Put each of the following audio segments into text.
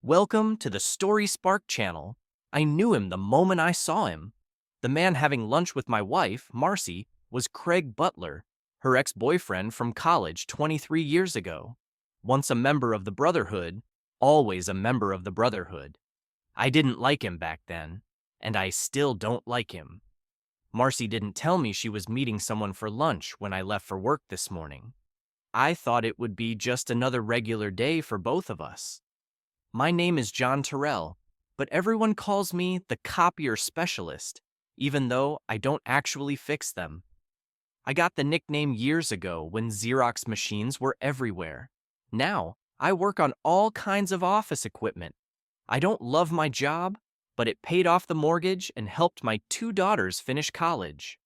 Welcome to the Story Spark channel. I knew him the moment I saw him. The man having lunch with my wife, Marcy, was Craig Butler, her ex-boyfriend from college 23 years ago. Once a member of the Brotherhood, always a member of the Brotherhood. I didn't like him back then, and I still don't like him. Marcy didn't tell me she was meeting someone for lunch when I left for work this morning. I thought it would be just another regular day for both of us. My name is John Terell, but everyone calls me the copier specialist, even though I don't actually fix them. I got the nickname years ago when Xerox machines were everywhere. Now, I work on all kinds of office equipment. I don't love my job, but it paid off the mortgage and helped my two daughters finish college.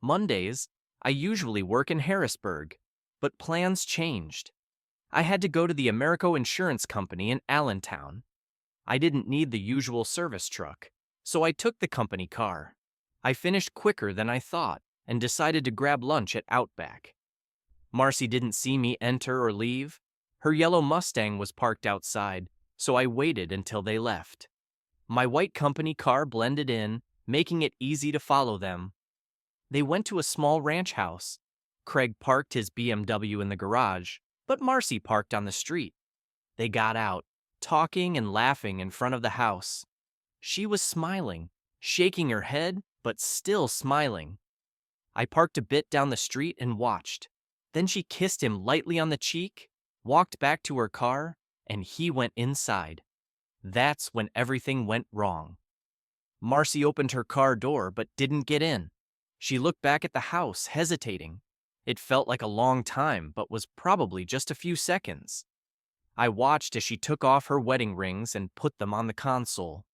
Mondays, I usually work in Harrisburg, but plans changed. I had to go to the Americo Insurance Company in Allentown. I didn't need the usual service truck, so I took the company car. I finished quicker than I thought and decided to grab lunch at Outback. Marcy didn't see me enter or leave. Her yellow Mustang was parked outside, so I waited until they left. My white company car blended in, making it easy to follow them. They went to a small ranch house. Craig parked his BMW in the garage, but Marcy parked on the street. They got out, talking and laughing in front of the house. She was smiling, shaking her head, but still smiling. I parked a bit down the street and watched. Then she kissed him lightly on the cheek, walked back to her car, and he went inside. That's when everything went wrong. Marcy opened her car door but didn't get in. She looked back at the house, hesitating. It felt like a long time, but was probably just a few seconds. I watched as she took off her wedding rings and put them on the console.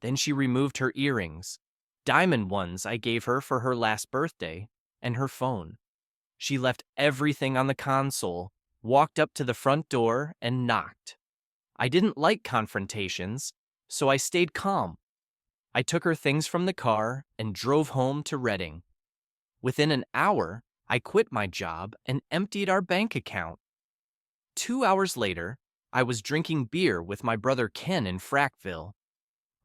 Then she removed her earrings, diamond ones I gave her for her last birthday, and her phone. She left everything on the console, walked up to the front door, and knocked. I didn't like confrontations, so I stayed calm. I took her things from the car and drove home to Reading. Within an hour, I quit my job and emptied our bank account. 2 hours later, I was drinking beer with my brother Ken in Frackville.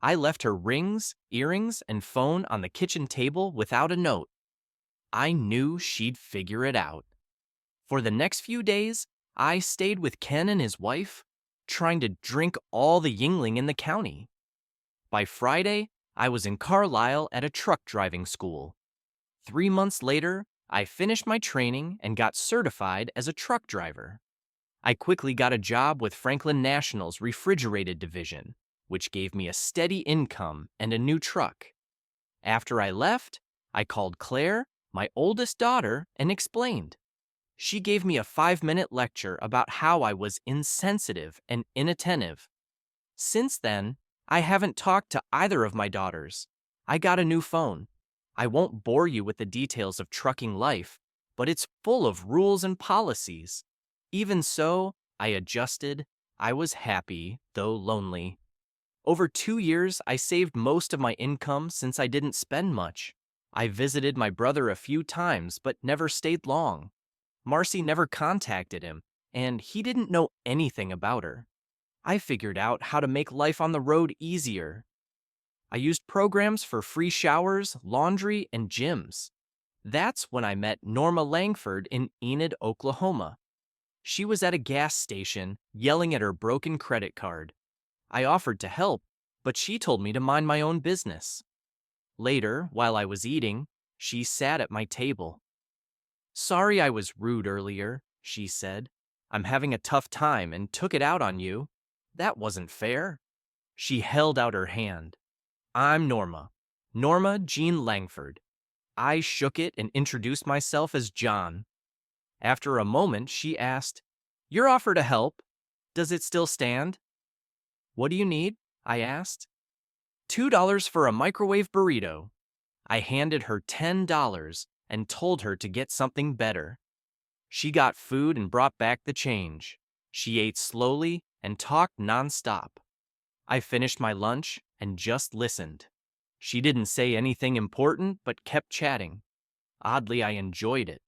I left her rings, earrings, and phone on the kitchen table without a note. I knew she'd figure it out. For the next few days, I stayed with Ken and his wife, trying to drink all the Yingling in the county. By Friday, I was in Carlisle at a truck driving school. 3 months later, I finished my training and got certified as a truck driver. I quickly got a job with Franklin National's refrigerated division, which gave me a steady income and a new truck. After I left, I called Claire, my oldest daughter, and explained. She gave me a 5-minute lecture about how I was insensitive and inattentive. Since then, I haven't talked to either of my daughters. I got a new phone. I won't bore you with the details of trucking life, but it's full of rules and policies. Even so, I adjusted. I was happy, though lonely. Over 2 years, I saved most of my income since I didn't spend much. I visited my brother a few times, but never stayed long. Marcy never contacted him, and he didn't know anything about her. I figured out how to make life on the road easier. I used programs for free showers, laundry, and gyms. That's when I met Norma Langford in Enid, Oklahoma. She was at a gas station, yelling at her broken credit card. I offered to help, but she told me to mind my own business. Later, while I was eating, she sat at my table. "Sorry I was rude earlier," she said. "I'm having a tough time and took it out on you. That wasn't fair." She held out her hand. "I'm Norma. Norma Jean Langford." I shook it and introduced myself as John. After a moment, she asked, "Your offer to help, does it still stand?" "What do you need?" I asked. $2 for a microwave burrito." I handed her $10 and told her to get something better. She got food and brought back the change. She ate slowly and talked nonstop. I finished my lunch and just listened. She didn't say anything important but kept chatting. Oddly, I enjoyed it.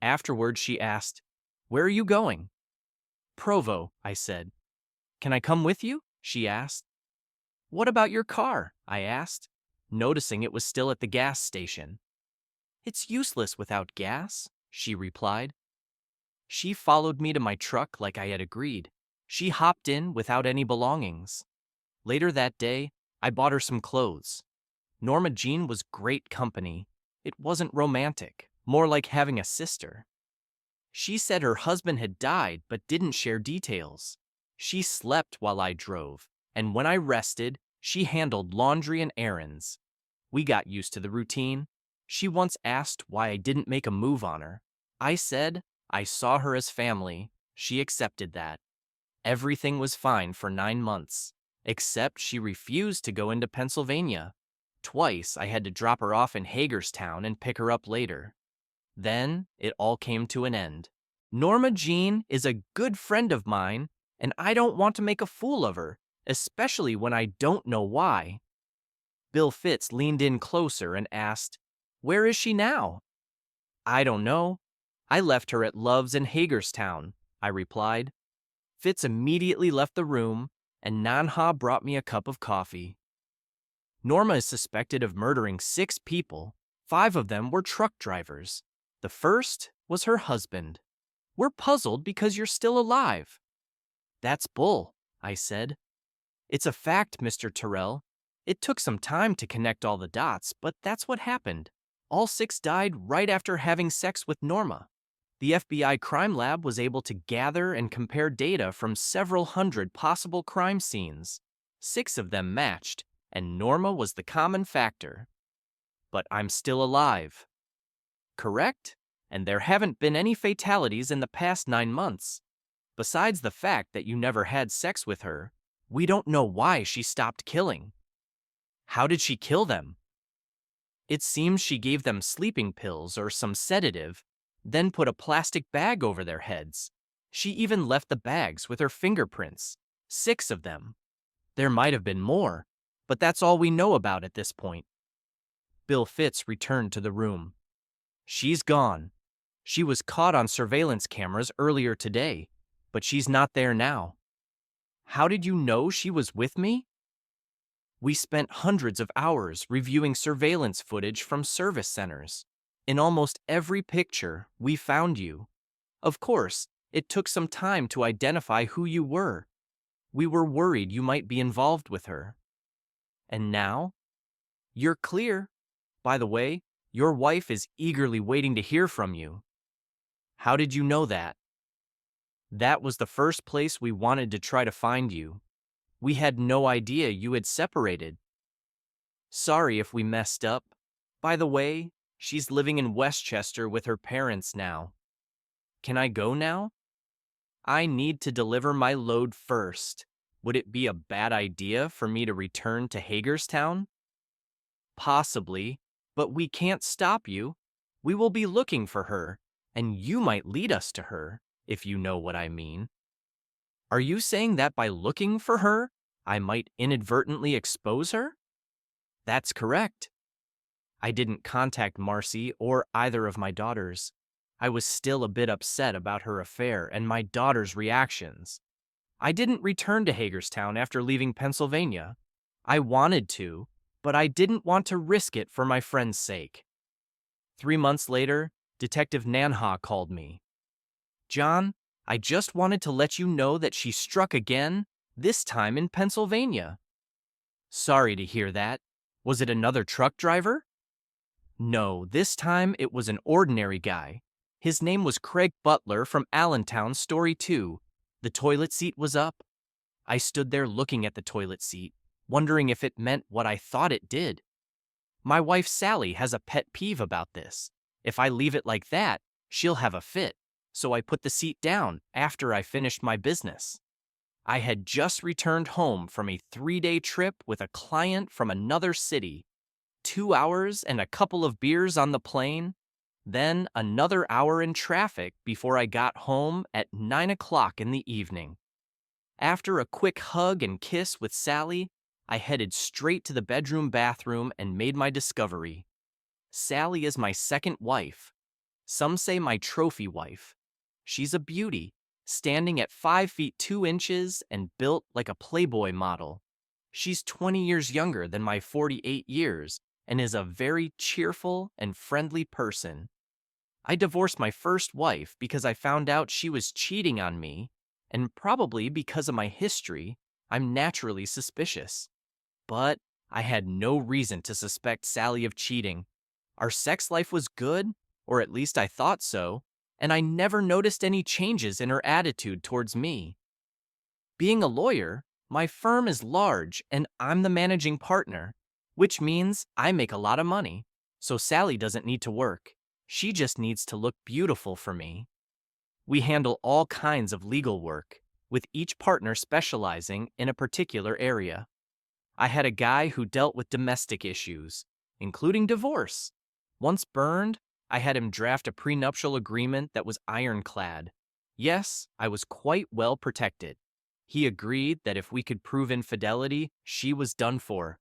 Afterward, she asked, "Where are you going?" "Provo," I said. "Can I come with you?" she asked. What about your car? I asked, noticing it was still at the gas station. It's useless without gas, she replied. She followed me to my truck like I had agreed. She hopped in without any belongings. Later that day, I bought her some clothes. Norma Jean was great company. It wasn't romantic, more like having a sister. She said her husband had died but didn't share details. She slept while I drove, and when I rested, she handled laundry and errands. We got used to the routine. She once asked why I didn't make a move on her. I said I saw her as family. She accepted that. Everything was fine for 9 months, except she refused to go into Pennsylvania. Twice I had to drop her off in Hagerstown and pick her up later. Then it all came to an end. Norma Jean is a good friend of mine, and I don't want to make a fool of her, especially when I don't know why. Bill Fitz leaned in closer and asked, Where is she now? I don't know. I left her at Love's in Hagerstown, I replied. Fitz immediately left the room, and Nanha brought me a cup of coffee. Norma is suspected of murdering 6 people. 5 of them were truck drivers. The first was her husband. We're puzzled because you're still alive. That's bull, I said. It's a fact, Mr. Terell. It took some time to connect all the dots, but that's what happened. All 6 died right after having sex with Norma. The FBI crime lab was able to gather and compare data from several hundred possible crime scenes. 6 of them matched, and Norma was the common factor. But I'm still alive. Correct? And there haven't been any fatalities in the past 9 months. Besides the fact that you never had sex with her, we don't know why she stopped killing. How did she kill them? It seems she gave them sleeping pills or some sedative, then put a plastic bag over their heads. She even left the bags with her fingerprints. 6 of them. There might have been more, but that's all we know about at this point. Bill Fitz returned to the room. She's gone. She was caught on surveillance cameras earlier today, but she's not there now. How did you know she was with me? We spent hundreds of hours reviewing surveillance footage from service centers. In almost every picture, we found you. Of course, it took some time to identify who you were. We were worried you might be involved with her. And now? You're clear. By the way, your wife is eagerly waiting to hear from you. How did you know that? That was the first place we wanted to try to find you. We had no idea you had separated. Sorry if we messed up. By the way, she's living in Westchester with her parents now. Can I go now? I need to deliver my load first. Would it be a bad idea for me to return to Hagerstown? Possibly, but we can't stop you. We will be looking for her, and you might lead us to her, if you know what I mean. Are you saying that by looking for her, I might inadvertently expose her? That's correct. I didn't contact Marcy or either of my daughters. I was still a bit upset about her affair and my daughter's reactions. I didn't return to Hagerstown after leaving Pennsylvania. I wanted to, but I didn't want to risk it for my friend's sake. 3 months later, Detective Nanha called me. John, I just wanted to let you know that she struck again, this time in Pennsylvania. Sorry to hear that. Was it another truck driver? No, this time it was an ordinary guy. His name was Craig Butler from Allentown, Story 2. The toilet seat was up. I stood there looking at the toilet seat, wondering if it meant what I thought it did. My wife Sally has a pet peeve about this. If I leave it like that, she'll have a fit, so I put the seat down after I finished my business. I had just returned home from a 3-day trip with a client from another city. 2 hours and a couple of beers on the plane, then another hour in traffic before I got home at 9 o'clock in the evening. After a quick hug and kiss with Sally, I headed straight to the bedroom bathroom and made my discovery. Sally is my second wife. Some say my trophy wife. She's a beauty, standing at 5 feet 2 inches and built like a Playboy model. She's 20 years younger than my 48 years and is a very cheerful and friendly person. I divorced my first wife because I found out she was cheating on me, and probably because of my history, I'm naturally suspicious. But I had no reason to suspect Sally of cheating. Our sex life was good, or at least I thought so, and I never noticed any changes in her attitude towards me. Being a lawyer, my firm is large and I'm the managing partner, which means I make a lot of money. So Sally doesn't need to work. She just needs to look beautiful for me. We handle all kinds of legal work, with each partner specializing in a particular area. I had a guy who dealt with domestic issues, including divorce. Once burned, I had him draft a prenuptial agreement that was ironclad. Yes, I was quite well protected. He agreed that if we could prove infidelity, she was done for.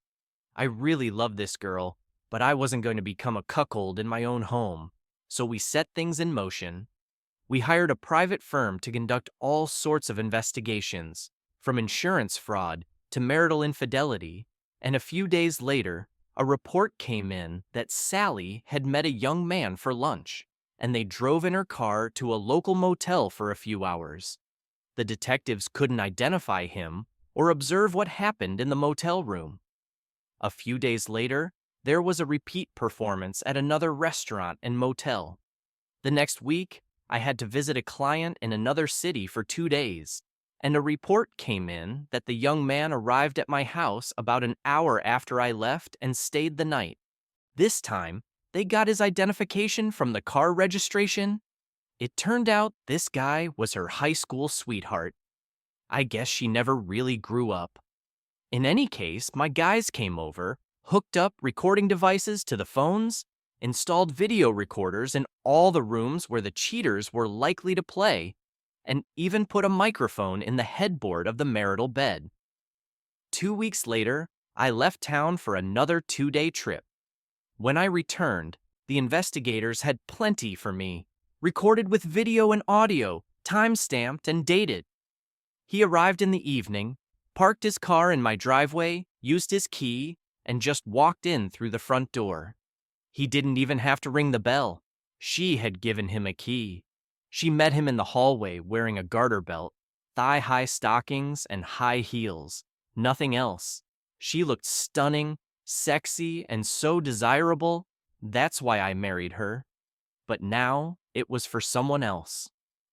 I really loved this girl, but I wasn't going to become a cuckold in my own home. So we set things in motion. We hired a private firm to conduct all sorts of investigations, from insurance fraud to marital infidelity, and a few days later, a report came in that Sally had met a young man for lunch, and they drove in her car to a local motel for a few hours. The detectives couldn't identify him or observe what happened in the motel room. A few days later, there was a repeat performance at another restaurant and motel. The next week, I had to visit a client in another city for 2 days, and a report came in that the young man arrived at my house about an hour after I left and stayed the night. This time, they got his identification from the car registration. It turned out this guy was her high school sweetheart. I guess she never really grew up. In any case, my guys came over, hooked up recording devices to the phones, installed video recorders in all the rooms where the cheaters were likely to play, and even put a microphone in the headboard of the marital bed. 2 weeks later, I left town for another 2-day trip. When I returned, the investigators had plenty for me, recorded with video and audio, time-stamped and dated. He arrived in the evening, parked his car in my driveway, used his key, and just walked in through the front door. He didn't even have to ring the bell. She had given him a key. She met him in the hallway wearing a garter belt, thigh-high stockings, and high heels. Nothing else. She looked stunning, sexy, and so desirable. That's why I married her. But now it was for someone else.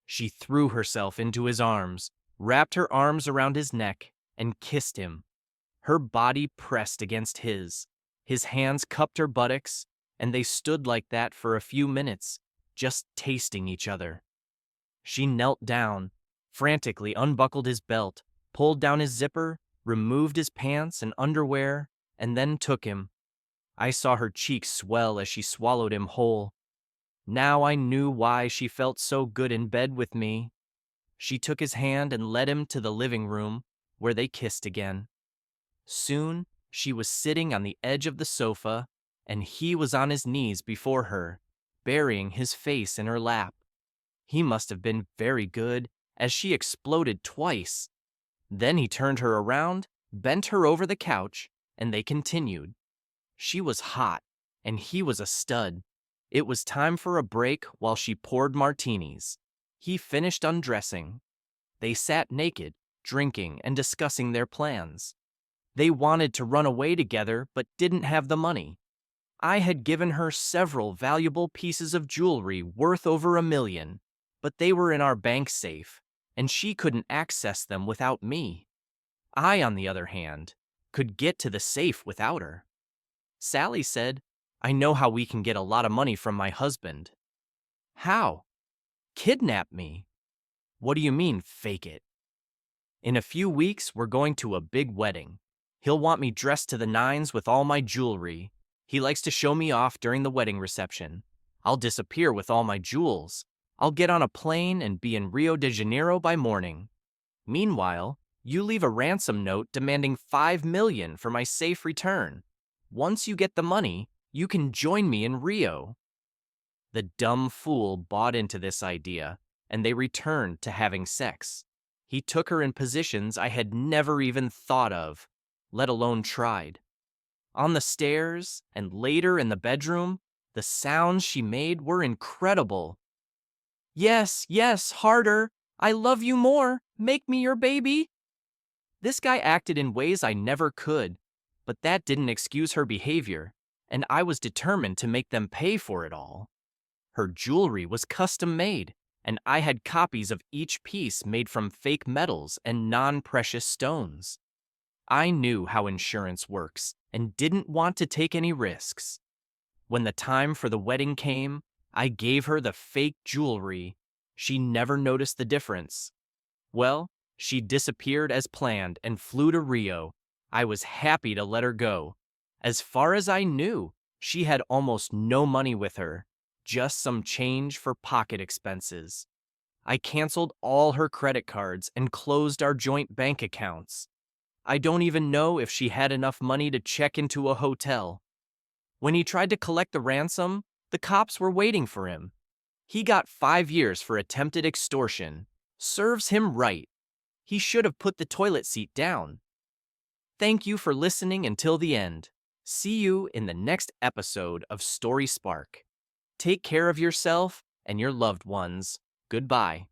She threw herself into his arms, wrapped her arms around his neck, and kissed him. Her body pressed against his. His hands cupped her buttocks, and they stood like that for a few minutes, just tasting each other. She knelt down, frantically unbuckled his belt, pulled down his zipper, removed his pants and underwear, and then took him. I saw her cheeks swell as she swallowed him whole. Now I knew why she felt so good in bed with me. She took his hand and led him to the living room, where they kissed again. Soon, she was sitting on the edge of the sofa, and he was on his knees before her, burying his face in her lap. He must have been very good, as she exploded twice. Then he turned her around, bent her over the couch, and they continued. She was hot, and he was a stud. It was time for a break while she poured martinis. He finished undressing. They sat naked, drinking and discussing their plans. They wanted to run away together but didn't have the money. I had given her several valuable pieces of jewelry worth over $1 million, but they were in our bank safe, and she couldn't access them without me. I, on the other hand, could get to the safe without her. Sally said, "I know how we can get a lot of money from my husband." "How?" "Kidnap me." "What do you mean, fake it?" "In a few weeks, we're going to a big wedding. He'll want me dressed to the nines with all my jewelry. He likes to show me off during the wedding reception. I'll disappear with all my jewels. I'll get on a plane and be in Rio de Janeiro by morning. Meanwhile, you leave a ransom note demanding $5 million for my safe return. Once you get the money, you can join me in Rio." The dumb fool bought into this idea, and they returned to having sex. He took her in positions I had never even thought of, let alone tried. On the stairs and later in the bedroom, the sounds she made were incredible. Yes, yes, harder. I love you more. Make me your baby. This guy acted in ways I never could, but that didn't excuse her behavior, and I was determined to make them pay for it all. Her jewelry was custom made, and I had copies of each piece made from fake metals and non-precious stones. I knew how insurance works and didn't want to take any risks. When the time for the wedding came, I gave her the fake jewelry. She never noticed the difference. Well, she disappeared as planned and flew to Rio. I was happy to let her go. As far as I knew, she had almost no money with her, just some change for pocket expenses. I canceled all her credit cards and closed our joint bank accounts. I don't even know if she had enough money to check into a hotel. When he tried to collect the ransom, the cops were waiting for him. He got 5 years for attempted extortion. Serves him right. He should have put the toilet seat down. Thank you for listening until the end. See you in the next episode of Story Spark. Take care of yourself and your loved ones. Goodbye.